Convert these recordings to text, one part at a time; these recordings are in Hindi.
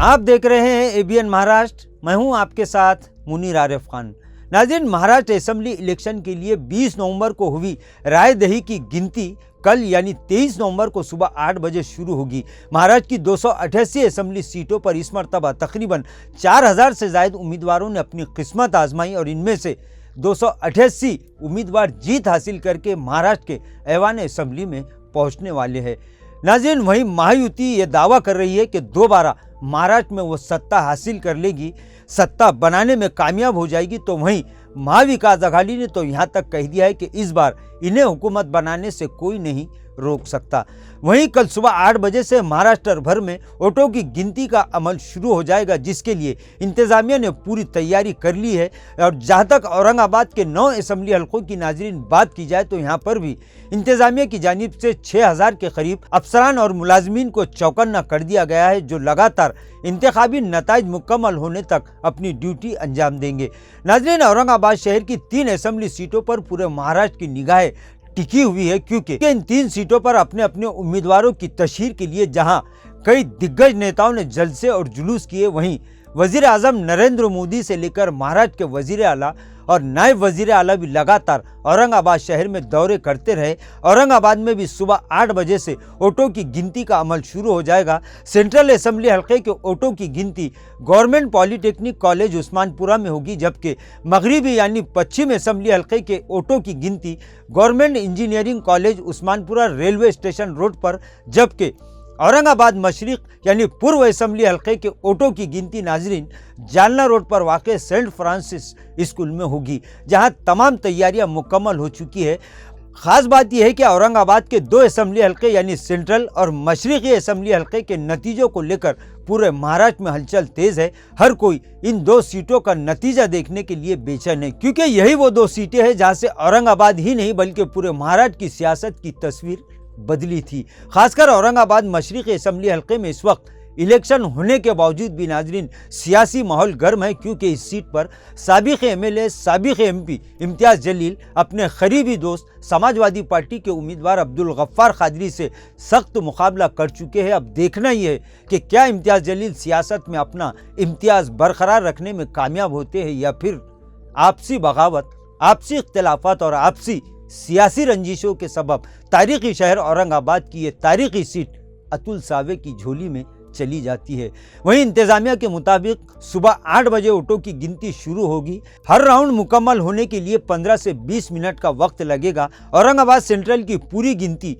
आप देख रहे हैं एबीएन महाराष्ट्र। मैं हूं आपके साथ मुनीर आरिफ खान। नाज़रीन, महाराष्ट्र असेंबली इलेक्शन के लिए 20 नवंबर को हुई रायदही की गिनती कल यानी 23 नवंबर को सुबह 8 बजे शुरू होगी। महाराष्ट्र की 288 असेंबली सीटों पर इस मरतबा तकरीबन 4000 से ज़ायद उम्मीदवारों ने अपनी किस्मत आजमाई और इनमें से 288 उम्मीदवार जीत हासिल करके महाराष्ट्र के ऐवान असेंबली में पहुंचने वाले हैं। नाज़रीन, वहीं महायुति ये दावा कर रही है कि दोबारा महाराष्ट्र में वो सत्ता हासिल कर लेगी, सत्ता बनाने में कामयाब हो जाएगी। तो वहीं महाविकास अघाड़ी ने तो यहाँ तक कह दिया है कि इस बार इन्हें हुकूमत बनाने से कोई नहीं रोक सकता। वहीं कल सुबह 8 बजे से महाराष्ट्र भर में वोटों की गिनती का अमल शुरू हो जाएगा, जिसके लिए इंतजामिया ने पूरी तैयारी कर ली है। और जहां तक औरंगाबाद के 9 असेंबली हलकों की नाज़रीन बात की जाए तो यहां पर भी इंतजामिया की जानिब से 6000 के करीब अफसरान और मुलाजमीन को चौकन्ना कर दिया गया है, जो लगातार इंतखाबी नताइज मुकम्मल होने तक अपनी ड्यूटी अंजाम देंगे। नाज़रीन, औरंगाबाद शहर की 3 असेंबली सीटों पर पूरे महाराष्ट्र की निगाहें टिकी हुई है, क्योंकि इन 3 सीटों पर अपने अपने उम्मीदवारों की तशहीर के लिए जहां कई दिग्गज नेताओं ने जलसे और जुलूस किए, वहीं वजीर आजम नरेंद्र मोदी से लेकर महाराष्ट्र के वजीर आला और नायब वजीर आला भी लगातार औरंगाबाद शहर में दौरे करते रहे। औरंगाबाद में भी सुबह 8 बजे से वोटों की गिनती का अमल शुरू हो जाएगा। सेंट्रल असेंबली हल्के के वोटों की गिनती गवर्नमेंट पॉलिटेक्निक कॉलेज उस्मानपुरा में होगी, जबकि मगरिबी यानी पश्चिम असेंबली हल्के के वोटों की गिनती government engineering college Usmanpura railway station road पर, जबकि औरंगाबाद मशरिक यानी पूर्व असेंबली हल्के के वोटों की गिनती नाजरीन जालना रोड पर वाक़ सेंट फ्रांसिस स्कूल में होगी, जहां तमाम तैयारियां मुकम्मल हो चुकी है। ख़ास बात यह है कि औरंगाबाद के 2 असेंबली हल्के यानी सेंट्रल और मशरिकी असेंबली हल्के के नतीजों को लेकर पूरे महाराष्ट्र में हलचल तेज़ है। हर कोई इन 2 सीटों का नतीजा देखने के लिए बेचैन है, क्योंकि यही वो 2 सीटें हैं जहाँ से औरंगाबाद ही नहीं बल्कि पूरे महाराष्ट्र की सियासत की तस्वीर बदली थी। खासकर औरंगाबाद मशरिकी असेंबली हल्के में इस वक्त इलेक्शन होने के बावजूद भी नाजरीन सियासी माहौल गर्म है, क्योंकि इस सीट पर साबिक एमएलए साबिक एमपी इम्तियाज जलील अपने करीबी दोस्त समाजवादी पार्टी के उम्मीदवार अब्दुल गफ्फार कादरी से सख्त मुकाबला कर चुके हैं। अब देखना ही है कि क्या इम्तियाज जलील सियासत में अपना इम्तियाज बरकरार रखने में कामयाब होते हैं या फिर आपसी बगावत, आपसी इख्तिलाफात और आपसी सियासी रंजिशों के सबब तारीखी शहर औरंगाबाद की ये तारीखी सीट अतुल सावे की झोली में चली जाती है। वहीं इंतजामिया के मुताबिक सुबह 8 बजे वोटों की गिनती शुरू होगी। हर राउंड मुकम्मल होने के लिए 15 से 20 मिनट का वक्त लगेगा। औरंगाबाद सेंट्रल की पूरी गिनती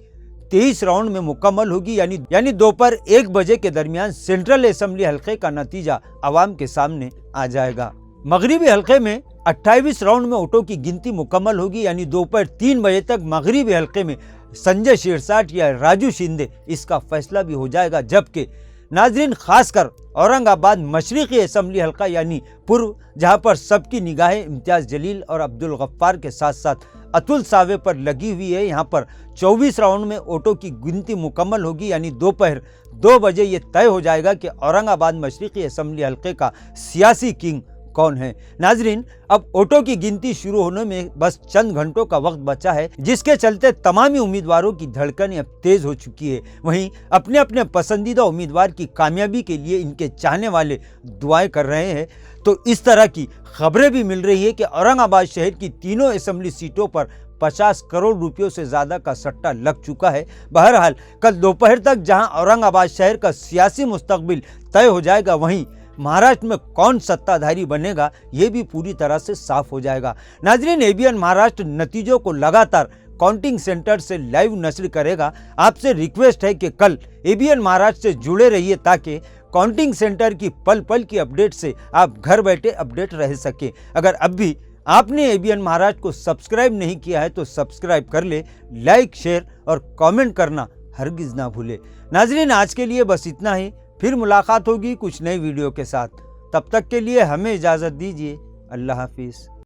23 राउंड में मुकम्मल होगी, यानी दोपहर 1 बजे के दरमियान सेंट्रल असेंबली हल्के का नतीजा आवाम के सामने आ जाएगा। मगरिबी हल्के में 28 राउंड में वोटों की गिनती मुकम्मल होगी, यानी दोपहर 3 बजे तक मगरिबी हल्के में संजय शिरसाट या राजू शिंदे इसका फैसला भी हो जाएगा। जबकि नाजरीन, खासकर औरंगाबाद मशरिकी असेंबली हल्का यानी पूर्व, जहां पर सबकी निगाहें इम्तियाज जलील और अब्दुल गफ्फार के साथ साथ अतुल सावे पर लगी हुई है, यहाँ पर 24 राउंड में वोटों की गिनती मुकम्मल होगी, यानी दोपहर 2 बजे ये तय हो जाएगा कि औरंगाबाद मशरिकी असेंबली हल्के का सियासी किंग कौन है। नाजरीन, अब वोटों की गिनती शुरू होने में बस चंद घंटों का वक्त बचा है, जिसके चलते तमाम उम्मीदवारों की धड़कन अब तेज हो चुकी है। वहीं अपने अपने पसंदीदा उम्मीदवार की कामयाबी के लिए इनके चाहने वाले दुआएं कर रहे हैं। तो इस तरह की खबरें भी मिल रही है कि औरंगाबाद शहर की तीनों असेंबली सीटों पर 50 करोड़ रुपयों से ज़्यादा का सट्टा लग चुका है। बहरहाल कल दोपहर तक जहां औरंगाबाद शहर का सियासी मुस्तकबिल तय हो जाएगा, वहीं महाराष्ट्र में कौन सत्ताधारी बनेगा ये भी पूरी तरह से साफ हो जाएगा। नाजरीन, एबीएन महाराष्ट्र नतीजों को लगातार काउंटिंग सेंटर से लाइव नशर करेगा। आपसे रिक्वेस्ट है कि कल एबीएन महाराष्ट्र से जुड़े रहिए, ताकि काउंटिंग सेंटर की पल पल की अपडेट से आप घर बैठे अपडेट रह सके। अगर अब भी आपने एबीएन महाराष्ट्र को सब्सक्राइब नहीं किया है तो सब्सक्राइब कर ले, लाइक शेयर और कमेंट करना हरगिज ना भूले। नाजरीन, आज के लिए बस इतना ही। फिर मुलाकात होगी कुछ नई वीडियो के साथ। तब तक के लिए हमें इजाज़त दीजिए। अल्लाह हाफिज़।